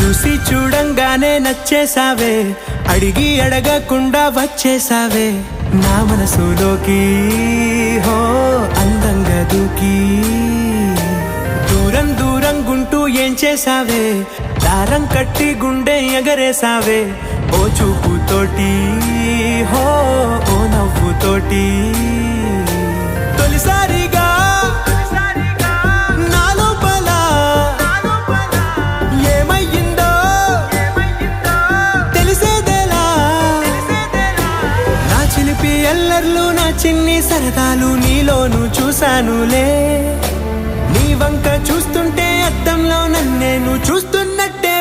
చూసి చూడంగానే నచ్చేసావే, అడిగి అడగకుండా వచ్చేసావే నా మనసులోకి. హో అందంగా దూకి దూరం దూరం గుంటూ ఏం చేసావే, దారం కట్టి గుండె ఎగరేసావే ఓ చూపుతోటి, హో ఓ నవ్వుతోటి. తొలిసారిగా నా లోపల ఏమయ్యిందో తెలిసేదేలా. నా చిలిపి ఎల్లర్లు నా చిన్ని సరదాలు నీలోను చూశానులే. నీ వంక చూస్తుంటే అద్దంలో నన్నేను చూస్తున్నట్టే